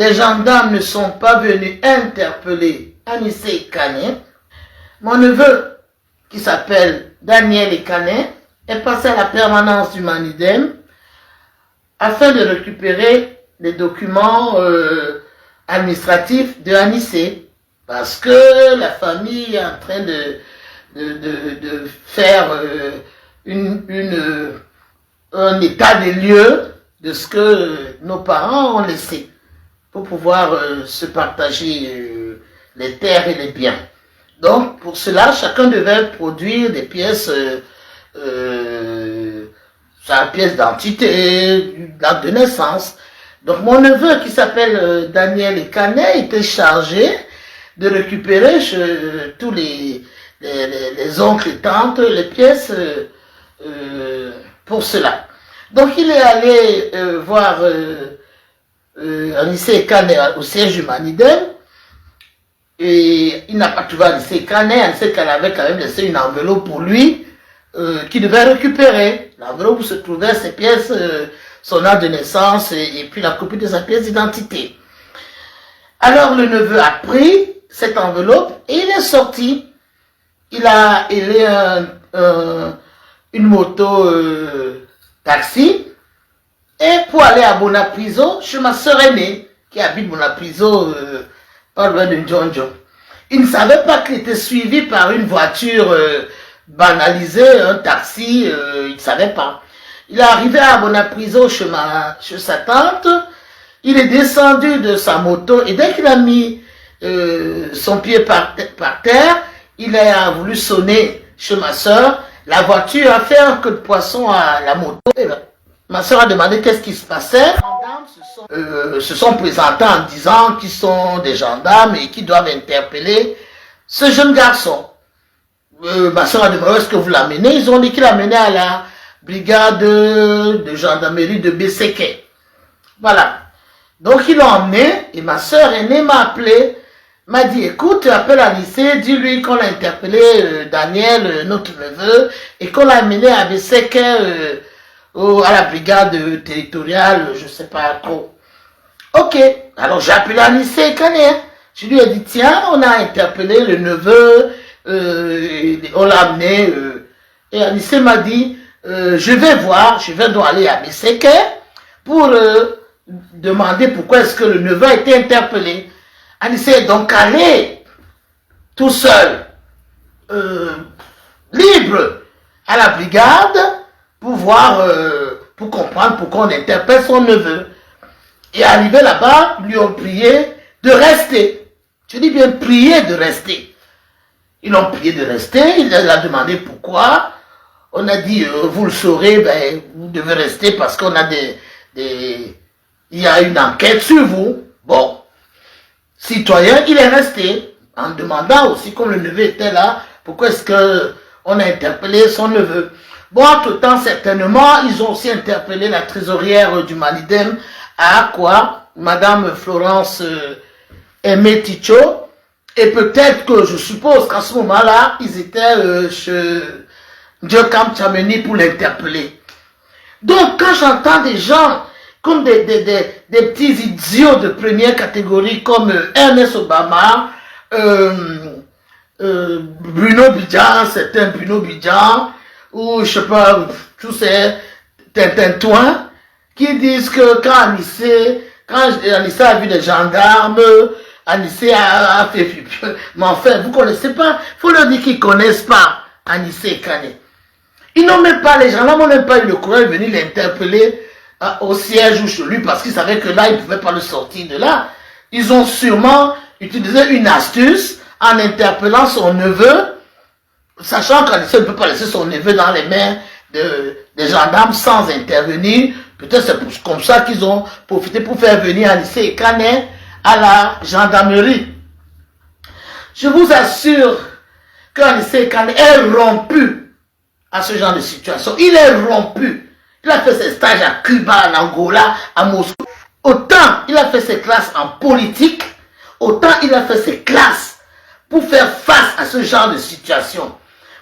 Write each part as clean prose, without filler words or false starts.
des gendarmes ne sont pas venus interpeller Anissé Kane, mon neveu, qui s'appelle Daniel Kane, est passé à la permanence du Manidem afin de récupérer les documents administratifs de Anissé, parce que la famille est en train de faire un état des lieux de ce que nos parents ont laissé pour pouvoir se partager les terres et les biens. Donc, pour cela, chacun devait produire des pièces, sa pièce d'identité, date de naissance. Donc, mon neveu, qui s'appelle Daniel Kane, était chargé de récupérer tous les oncles et tantes, les pièces pour cela. Donc, il est allé voir Anissé Kane au siège du Manidem, et il n'a pas trouvé Anissé Kane. Anissé Kane avait quand même laissé une enveloppe pour lui qu'il devait récupérer. L'enveloppe où se trouvaient ses pièces, son âge de naissance et puis la copie de sa pièce d'identité. Alors le neveu a pris cette enveloppe et il est sorti. Il a ailé une moto taxi et pour aller à Bonapriso chez ma sœur aînée qui habite Bonapriso, pas loin de Ndjonjo. Il ne savait pas qu'il était suivi par une voiture banalisée, un taxi, il ne savait pas. Il est arrivé à Bonapriso chez sa tante, il est descendu de sa moto et dès qu'il a mis son pied par terre, il a voulu sonner chez ma soeur. La voiture a fait un queue de poisson à la moto. Ma soeur a demandé qu'est-ce qui se passait. Les gendarmes se sont présentés en disant qu'ils sont des gendarmes et qu'ils doivent interpeller ce jeune garçon. Ma soeur a demandé est-ce que vous l'amenez. Ils ont dit qu'il l'amenait à la brigade de gendarmerie de Beseke. Voilà. Donc ils l'ont emmené et ma soeur aînée m'a appelé, m'a dit écoute, appelle Anissé, dis-lui qu'on a interpellé Daniel, notre neveu, et qu'on l'a amené à Beseke, à la brigade territoriale, je sais pas trop. Ok, alors j'ai appelé Anissé Kane. Je lui ai dit tiens, on a interpellé le neveu, on l'a amené, et Anissé m'a dit je vais voir, je vais donc aller à Beseke pour demander pourquoi est-ce que le neveu a été interpellé. Anissé est donc allé tout seul, libre, à la brigade pour voir, pour comprendre pourquoi on interpelle son neveu. Et arrivé là-bas, ils lui ont prié de rester. Je dis bien prier de rester. Ils l'ont prié de rester, il a demandé pourquoi. On a dit, vous le saurez, ben, vous devez rester parce qu'on a il y a une enquête sur vous. Bon, citoyen, il est resté en demandant aussi, comme le neveu était là, pourquoi est-ce qu'on a interpellé son neveu. Bon, entre-temps, certainement, ils ont aussi interpellé la trésorière du Manidem à quoi Madame Florence Aimé Ticho. Et peut-être que je suppose qu'à ce moment-là, ils étaient chez Djokam Tchameni pour l'interpeller. Donc, quand j'entends des gens comme des petits idiots de première catégorie comme Ernest Obama, Bruno Bidjan, certains Bruno Bidjan, ou je sais pas, tous ces tintintouins, qui disent que quand Anissé a vu des gendarmes, Anissé a fait pipi. Mais enfin, vous connaissez pas, il faut leur dire qu'ils connaissent pas Anissé Kane. Ils n'ont même pas, les gens là n'ont même pas eu le courage de venir l'interpeller au siège ou chez lui parce qu'ils savaient que là, ils ne pouvaient pas le sortir de là. Ils ont sûrement utilisé une astuce en interpellant son neveu, sachant qu'Anissé ne peut pas laisser son neveu dans les mains des gendarmes sans intervenir. Peut-être c'est comme ça qu'ils ont profité pour faire venir Anissé Kane à la gendarmerie. Je vous assure qu'Anissé Kane est rompu à ce genre de situation. Il est rompu. Il a fait ses stages à Cuba, en Angola, à Moscou. Autant il a fait ses classes en politique, autant il a fait ses classes pour faire face à ce genre de situation.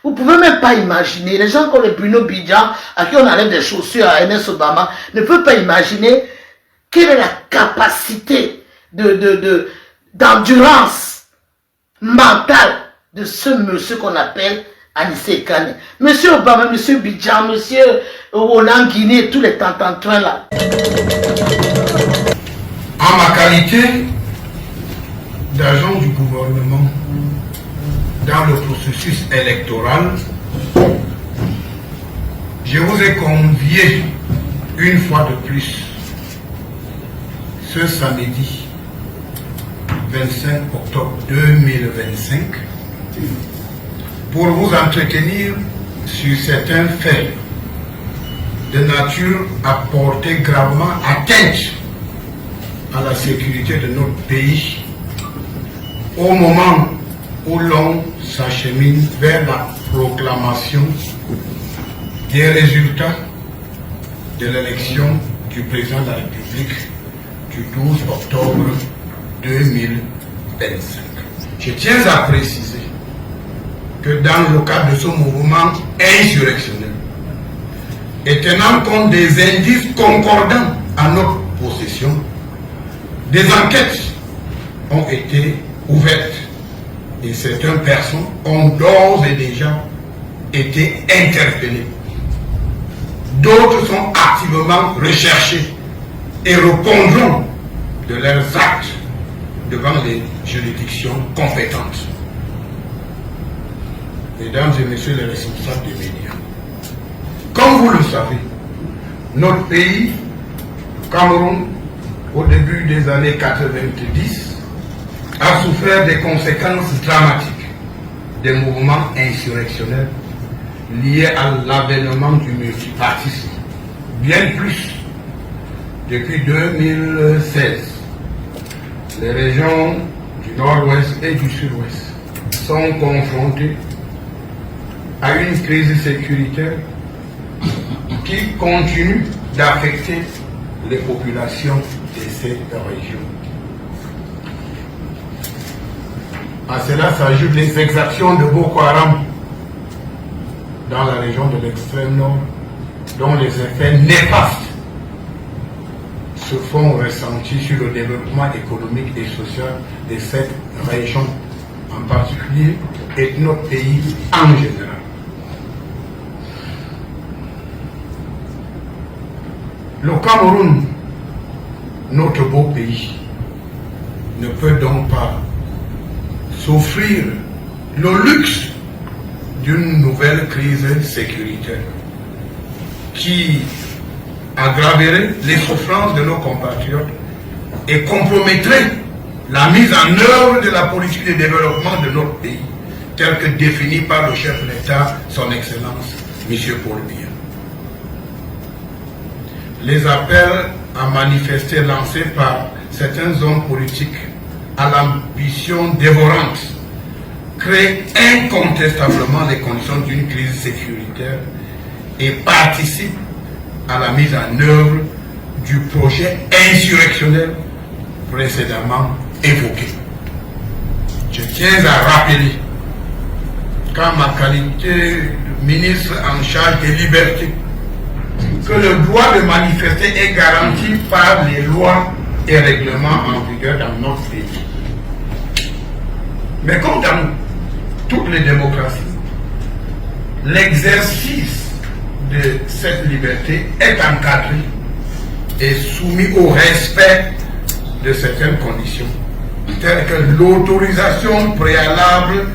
Vous ne pouvez même pas imaginer, les gens comme les Bruno Bidjan, à qui on enlève des chaussures à Ernest Obama, ne peuvent pas imaginer quelle est la capacité d'endurance mentale de ce monsieur qu'on appelle Anissé Kane. Monsieur Obama, monsieur Bidjan, monsieur Hollande Guinée, tous les tentantins là. En ma qualité d'agent du gouvernement dans le processus électoral, je vous ai convié une fois de plus ce samedi 25 octobre 2025 pour vous entretenir sur certains faits de nature à porter gravement atteinte à la sécurité de notre pays au moment où l'on s'achemine vers la proclamation des résultats de l'élection du président de la République du 12 octobre 2025. Je tiens à préciser que dans le cadre de ce mouvement insurrectionnel, et tenant compte des indices concordants à notre possession, des enquêtes ont été ouvertes et certaines personnes ont d'ores et déjà été interpellées. D'autres sont activement recherchées et répondront de leurs actes devant les juridictions compétentes. Mesdames et messieurs les responsables des médias, comme vous le savez, notre pays, le Cameroun, au début des années 90, a souffert des conséquences dramatiques des mouvements insurrectionnels liés à l'avènement du multipartisme. Bien plus, depuis 2016, les régions du nord-ouest et du sud-ouest sont confrontées à une crise sécuritaire qui continue d'affecter les populations de ces régions. À cela s'ajoutent les exactions de Boko Haram dans la région de l'extrême nord, dont les effets néfastes se font ressentir sur le développement économique et social de cette région en particulier et de notre pays en général. Le Cameroun, notre beau pays, ne peut donc pas s'offrir le luxe d'une nouvelle crise sécuritaire qui aggraverait les souffrances de nos compatriotes et compromettrait la mise en œuvre de la politique de développement de notre pays, telle que définie par le chef de l'État, son Excellence, M. Paul Biya. Les appels à manifester lancés par certains hommes politiques à l'ambition dévorante créent incontestablement les conditions d'une crise sécuritaire et participent à la mise en œuvre du projet insurrectionnel précédemment évoqué. Je tiens à rappeler qu'en ma qualité de ministre en charge des libertés, que le droit de manifester est garanti par les lois et règlements en vigueur dans notre pays. Mais comme dans toutes les démocraties, l'exercice de cette liberté est encadré et soumis au respect de certaines conditions, telles que l'autorisation préalable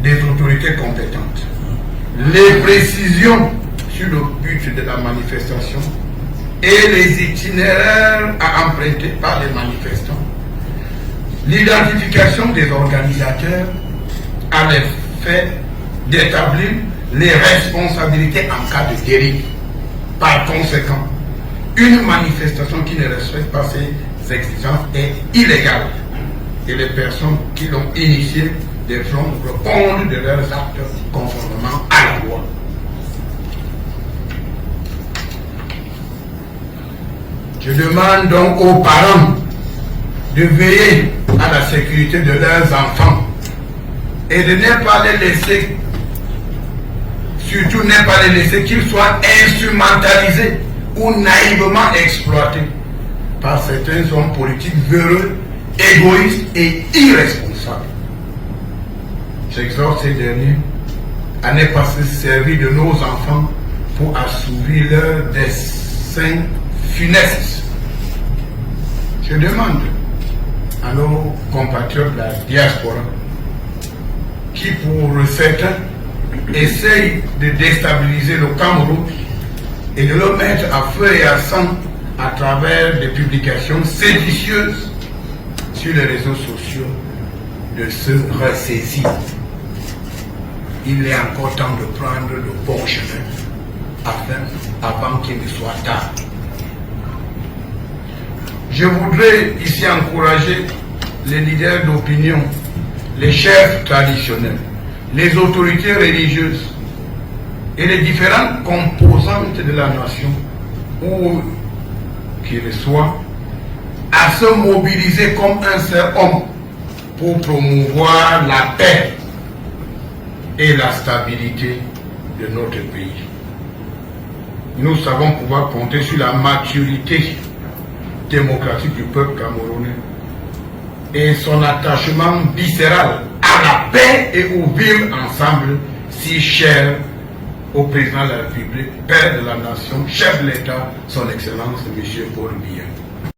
des autorités compétentes, les précisions sur le but de la manifestation et les itinéraires à emprunter par les manifestants, l'identification des organisateurs à l'effet d'établir les responsabilités en cas de dérive. Par conséquent, une manifestation qui ne respecte pas ces exigences est illégale et les personnes qui l'ont initiée devront répondre de leurs actes conformément à la loi. Je demande donc aux parents de veiller à la sécurité de leurs enfants et de ne pas les laisser, surtout ne pas les laisser qu'ils soient instrumentalisés ou naïvement exploités par certains hommes politiques véreux égoïste et irresponsable. J'exhorte ces derniers à ne pas se servir de nos enfants pour assouvir leurs desseins funestes. Je demande à nos compatriotes de la diaspora qui, pour certains, essayent de déstabiliser le Cameroun et de le mettre à feu et à sang à travers des publications séditieuses sur les réseaux sociaux, de se ressaisir. Il est encore temps de prendre le bon chemin avant qu'il ne soit tard. Je voudrais ici encourager les leaders d'opinion, les chefs traditionnels, les autorités religieuses et les différentes composantes de la nation, où qu'ils soient, à se mobiliser comme un seul homme pour promouvoir la paix et la stabilité de notre pays. Nous savons pouvoir compter sur la maturité démocratique du peuple camerounais et son attachement viscéral à la paix et au vivre ensemble si cher au président de la République, père de la nation, chef de l'État, son Excellence M. Paul Biya.